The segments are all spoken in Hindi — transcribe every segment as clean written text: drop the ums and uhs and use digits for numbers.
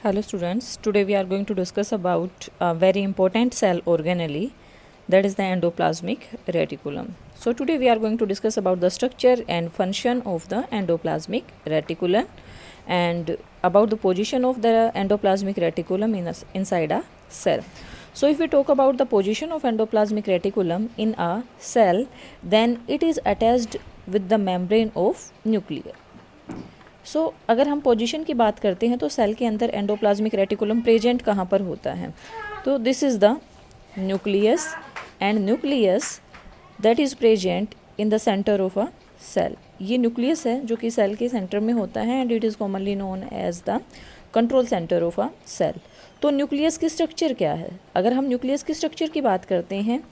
Hello students, today we are going to discuss about a very important cell organelle, that is the endoplasmic reticulum. So today we are going to discuss about the structure and function of the endoplasmic reticulum and about the position of the endoplasmic reticulum inside a cell. So if we talk about the position of endoplasmic reticulum in a cell, then it is attached with the membrane of nucleus. अगर हम पोजीशन की बात करते हैं तो सेल के अंदर एंडोप्लाज्मिक रेटिकुलम प्रेजेंट कहाँ पर होता है, तो this is the nucleus and nucleus that is present in the centre of a cell. ये न्यूक्लियस है जो कि सेल के सेंटर में होता है and it is commonly known as the control centre of a cell. तो न्यूक्लियस की स्ट्रक्चर क्या है? अगर हम न्यूक्लियस की स्ट्रक्चर की बात करते हैं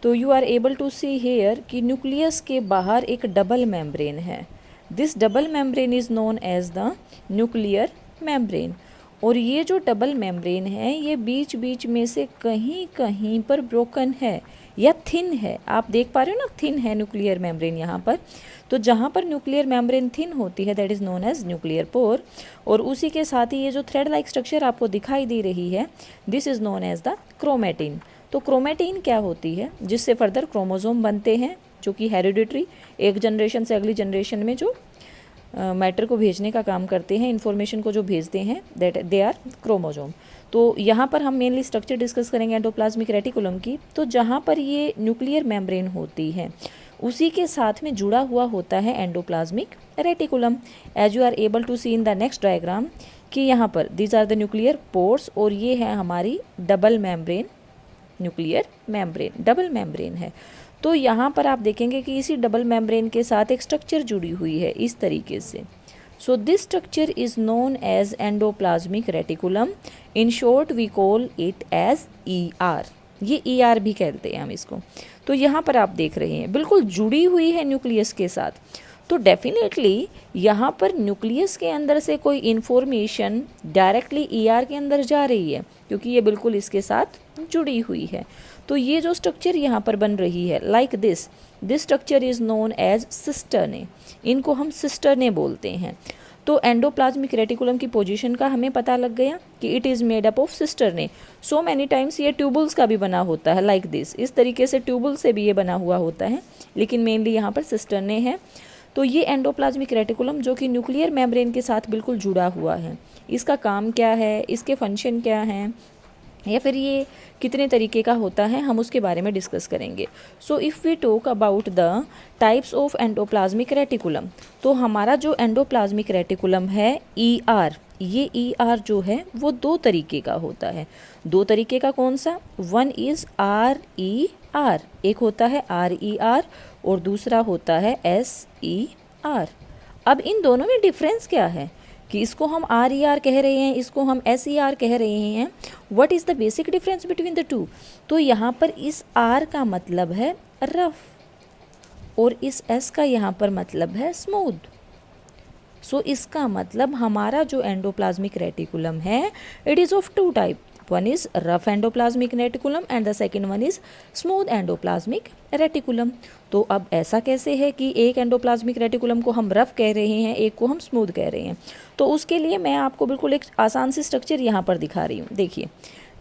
तो you are able to see here कि न्यूक्लियस के बाहर एक डबल मेम्ब्रेन है. This double membrane is known as the nuclear membrane. और ये जो डबल मेम्ब्रेन है ये बीच बीच में से कहीं कहीं पर ब्रोकन है या थिन है. आप देख पा रहे हो ना, थिन है न्यूक्लियर मेम्ब्रेन यहाँ पर. तो जहाँ पर न्यूक्लियर मेम्ब्रेन थिन होती है that is known as nuclear pore. और उसी के साथ ही ये जो थ्रेड लाइक स्ट्रक्चर आपको दिखाई दे रही है this is known as the chromatin. तो क्रोमेटिन क्या होती है? जिससे फर्दर क्रोमोसोम बनते हैं जो कि हेरिडिटरी, एक जनरेशन से अगली जनरेशन में जो मैटर को भेजने का काम करते हैं, इन्फॉर्मेशन को जो भेजते हैं दैट दे आर क्रोमोसोम. तो यहाँ पर हम मेनली स्ट्रक्चर डिस्कस करेंगे एंडोप्लाज्मिक रेटिकुलम की. तो जहाँ पर ये न्यूक्लियर मेम्ब्रेन होती है उसी के साथ में जुड़ा हुआ होता है endoplasmic reticulum. As you are able to see in the next diagram कि यहाँ पर these are the nuclear pores और ये है हमारी double membrane, nuclear membrane double membrane है. तो यहाँ पर आप देखेंगे कि इसी डबल मेम्ब्रेन के साथ एक स्ट्रक्चर जुड़ी हुई है इस तरीके से. So this structure is known as endoplasmic reticulum. In short we call it as ER. ये ER भी कहते हैं हम इसको. तो यहाँ पर आप देख रहे हैं बिल्कुल जुड़ी हुई है न्यूक्लियस के साथ. तो डेफिनेटली यहाँ पर न्यूक्लियस के अंदर से कोई इन्फॉर्मेशन डायरेक्टली ER के अंदर जा रही है क्योंकि ये बिल्कुल इसके साथ जुड़ी हुई है. तो ये जो स्ट्रक्चर यहाँ पर बन रही है like this structure is known as cisternae. इनको हम सिस्टर्ने बोलते हैं. तो एंडोप्लाज्मिक रेटिकुलम की पोजीशन का हमें पता लग गया कि it is made up of cisternae. So many times ये ट्यूबल्स का भी बना होता है लाइक दिस. इस तरीके से ट्यूबल से भी ये बना हुआ होता है लेकिन मेनली यहाँ पर सिस्टर्ने है. तो ये एंडोप्लाज्मिक रेटिकुलम जो कि न्यूक्लियर मेम्ब्रेन के साथ बिल्कुल जुड़ा हुआ है, इसका काम क्या है, इसके फंक्शन क्या हैं, या फिर ये कितने तरीके का होता है, हम उसके बारे में डिस्कस करेंगे. So if we talk about the types of endoplasmic reticulum, तो हमारा जो एंडोप्लाज्मिक रेटिकुलम है ER, ये ER जो है वो दो तरीके का होता है. दो तरीके का कौन सा? वन इज़ RER, एक होता है RER और दूसरा होता है SER. अब इन दोनों में डिफरेंस क्या है कि इसको हम RER कह रहे हैं, इसको हम SER कह रहे हैं. What is the basic difference between the to? तो यहाँ पर इस R का मतलब है रफ और इस S का यहाँ पर मतलब है स्मूथ. सो इसका मतलब हमारा जो एंडोप्लाज्मिक रेटिकुलम है it is of two type. One is rough endoplasmic reticulum and the second one is smooth endoplasmic reticulum. तो अब ऐसा कैसे है कि एक एंडोप्लाज्मिक रेटिकुलम को हम रफ कह रहे हैं, एक को हम स्मूथ कह रहे हैं? तो उसके लिए मैं आपको बिल्कुल एक आसान सी स्ट्रक्चर यहाँ पर दिखा रही हूँ. देखिए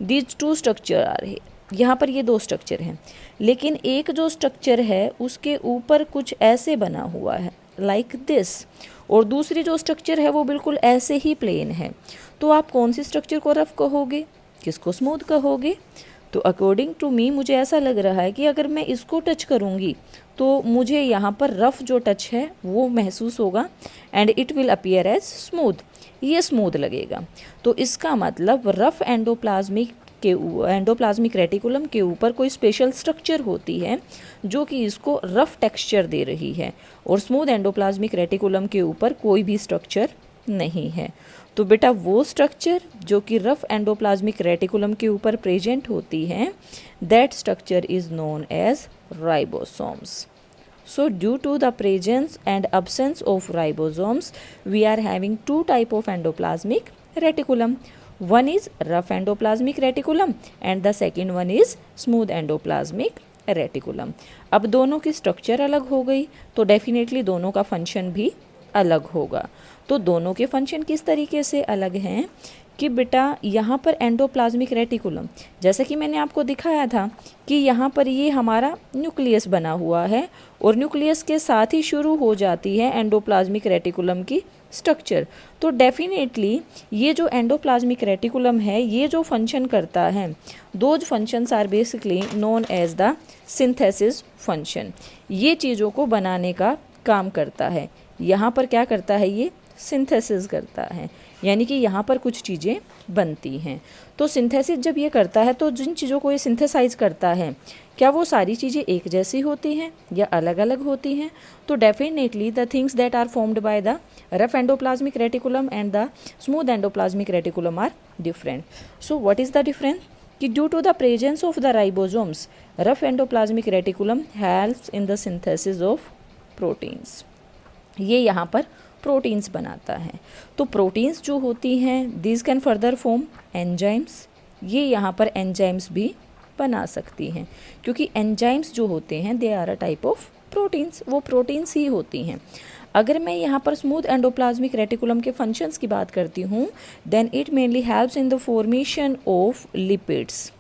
दीज टू स्ट्रक्चर आ रहे, यहाँ पर ये दो स्ट्रक्चर हैं लेकिन एक जो स्ट्रक्चर है उसके ऊपर कुछ ऐसे बना हुआ है लाइक दिस, और दूसरी जो स्ट्रक्चर है वो बिल्कुल ऐसे ही प्लेन है. तो आप कौन सी स्ट्रक्चर को रफ कहोगे, किसको स्मूथ कहोगे? तो अकॉर्डिंग टू मी मुझे ऐसा लग रहा है कि अगर मैं इसको टच करूँगी तो मुझे यहाँ पर रफ जो टच है वो महसूस होगा and it will appear as smooth. ये स्मूथ लगेगा. तो इसका मतलब रफ एंडोप्लाज्मिक रेटिकुलम के ऊपर कोई स्पेशल स्ट्रक्चर होती है जो कि इसको रफ टेक्सचर दे रही है और स्मूथ एंडोप्लाज्मिक रेटिकुलम के ऊपर कोई भी स्ट्रक्चर नहीं है. तो बेटा वो स्ट्रक्चर जो कि रफ एंडोप्लाज्मिक रेटिकुलम के ऊपर प्रेजेंट होती है that structure is known as ribosomes. So due to the presence and absence of ribosomes, we are having two type of endoplasmic reticulum. One is rough endoplasmic reticulum and the second one is smooth endoplasmic reticulum. अब दोनों की स्ट्रक्चर अलग हो गई तो डेफिनेटली दोनों का फंक्शन भी अलग होगा. तो दोनों के फंक्शन किस तरीके से अलग हैं कि बेटा यहाँ पर एंडोप्लाज्मिक रेटिकुलम, जैसे कि मैंने आपको दिखाया था कि यहाँ पर ये हमारा न्यूक्लियस बना हुआ है और न्यूक्लियस के साथ ही शुरू हो जाती है एंडोप्लाज्मिक रेटिकुलम की स्ट्रक्चर। तो डेफिनेटली ये जो एंडोप्लाज्मिक रेटिकुलम है, ये जो फंक्शन करता है, those functions are basically known as the synthesis function. ये चीज़ों को बनाने का काम करता है। यहाँ पर क्या करता है, ये सिंथेसिस करता है, यानी कि यहाँ पर कुछ चीज़ें बनती हैं। तो सिंथेसिस जब ये करता है तो जिन चीज़ों को ये सिंथेसाइज करता है, क्या वो सारी चीज़ें एक जैसी होती हैं या अलग अलग होती हैं? तो definitely the things that are formed by the rough endoplasmic reticulum and the smooth endoplasmic reticulum are different. So what is the difference? कि due to the presence of the ribosomes, rough endoplasmic reticulum helps in the synthesis of proteins. ये यहाँ पर प्रोटीन्स बनाता है। तो प्रोटीन्स जो होती हैं, these can further form enzymes. ये यहाँ पर एंजाइम्स भी बना सकती हैं, क्योंकि एंजाइम्स जो होते हैं they are a type of proteins, वो प्रोटीन्स ही होती हैं। अगर मैं यहाँ पर स्मूथ एंडोप्लाज्मिक रेटिकुलम के फंक्शंस की बात करती हूँ, then it mainly helps in the formation of lipids.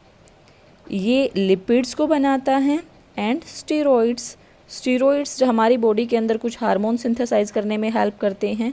ये लिपिड्स को बनाता है एंड स्टेरॉइड्स। स्टीरॉइड्स हमारी बॉडी के अंदर कुछ हार्मोन सिंथेसाइज करने में हेल्प करते हैं।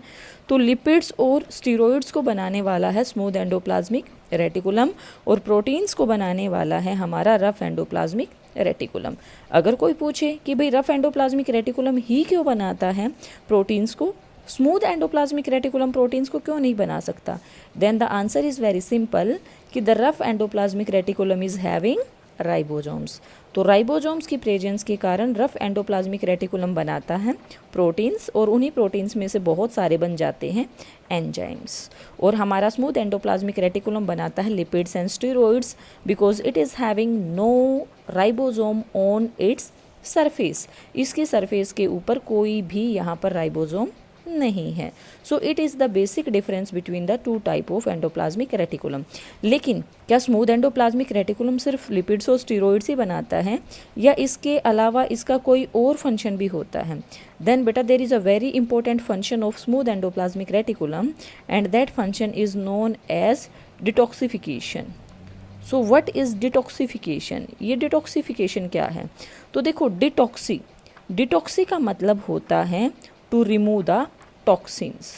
तो लिपिड्स और स्टीरॉइड्स को बनाने वाला है स्मूथ एंडोप्लाज्मिक रेटिकुलम और प्रोटीन्स को बनाने वाला है हमारा रफ एंडोप्लाज्मिक रेटिकुलम। अगर कोई पूछे कि भाई रफ एंडोप्लाज्मिक रेटिकुलम ही क्यों बनाता है प्रोटीन्स को, स्मूथ एंडोप्लाज्मिक रेटिकुलम प्रोटीन्स को क्यों नहीं बना सकता, then the answer is very simple कि the rough endoplasmic reticulum is having ribosomes. तो राइबोसोम्स की प्रेजेंस के कारण रफ एंडोप्लाज्मिक रेटिकुलम बनाता है प्रोटीन्स और उन्हीं प्रोटीन्स में से बहुत सारे बन जाते हैं एंजाइम्स। और हमारा स्मूथ एंडोप्लाज्मिक रेटिकुलम बनाता है lipids and steroids because it is having no ribosome on its surface. इसकी सरफेस के ऊपर कोई भी यहाँ पर राइबोसोम नहीं है। So it is the basic difference between the two type of endoplasmic reticulum. लेकिन क्या स्मूथ एंडोप्लाज्मिक रेटिकुलम सिर्फ लिपिड्स और स्टीरॉइड्स ही बनाता है या इसके अलावा इसका कोई और फंक्शन भी होता है? देन बेटा there is a very important function of smooth endoplasmic reticulum and that function is known as detoxification. So what is detoxification? ये डिटॉक्सिफिकेशन क्या है? तो देखो डिटॉक्सी का मतलब होता है टू रिमूव द टॉक्सिन्स।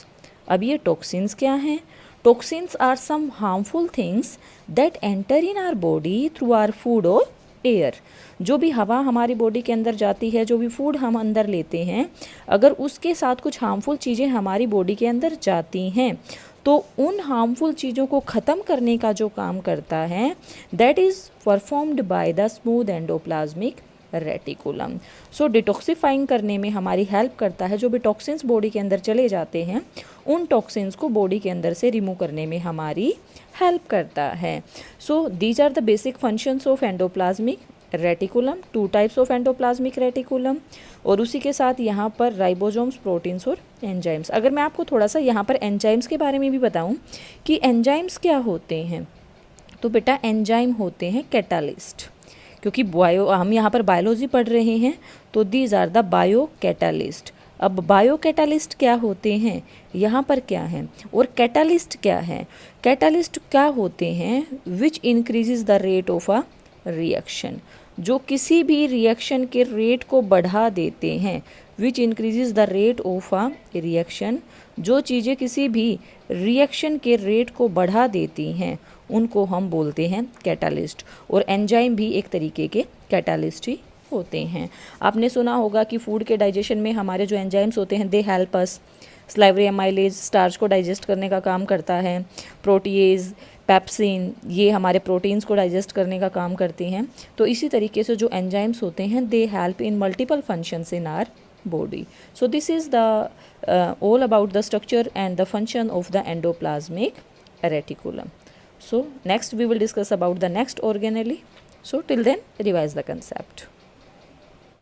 अब ये टॉक्सिन्स क्या हैं? Toxins are some harmful things that enter in our body through our food और एयर। जो भी हवा हमारी बॉडी के अंदर जाती है, जो भी फूड हम अंदर लेते हैं, अगर उसके साथ कुछ हार्मफुल चीज़ें हमारी बॉडी के अंदर जाती हैं तो उन हार्मफुल चीज़ों को ख़त्म करने का जो काम करता है that is performed by the smooth endoplasmic reticulum. So detoxifying करने में हमारी हेल्प करता है। जो भी टॉक्सिन्स बॉडी के अंदर चले जाते हैं उन टॉक्सिन्स को बॉडी के अंदर से रिमूव करने में हमारी हेल्प करता है। So these are the basic functions of endoplasmic reticulum, two types of endoplasmic reticulum, और उसी के साथ यहाँ पर राइबोसोम्स, प्रोटीन्स और एंजाइम्स। अगर मैं आपको थोड़ा सा यहाँ पर एंजाइम्स के बारे में भी बताऊँ कि एंजाइम्स क्या होते हैं, तो बेटा एंजाइम होते हैं कैटालिस्ट। क्योंकि हम यहाँ पर बायोलॉजी पढ़ रहे हैं तो these are the biocatalyst. अब बायो कैटालिस्ट क्या होते हैं, यहाँ पर क्या है, और कैटालिस्ट क्या है? कैटालिस्ट क्या होते हैं? विच increases the rate of a reaction, जो किसी भी रिएक्शन के रेट को बढ़ा देते हैं। विच increases the rate of a reaction, जो चीज़ें किसी भी रिएक्शन के रेट को बढ़ा देती हैं उनको हम बोलते हैं कैटालिस्ट। और एंजाइम भी एक तरीके के कैटालिस्ट ही होते हैं। आपने सुना होगा कि फूड के डाइजेशन में हमारे जो एंजाइम्स होते हैं they help us. Salivary amylase starch को डाइजेस्ट करने का काम करता है। प्रोटीएज, पेप्सिन, ये हमारे प्रोटीन्स को डाइजेस्ट करने का काम करती हैं। तो इसी तरीके से जो एंजाइम्स होते हैं they help in multiple functions in our body. So this is the all about the structure and the function of the endoplasmic reticulum. So next we will discuss about the next organelle. So till then revise the concept.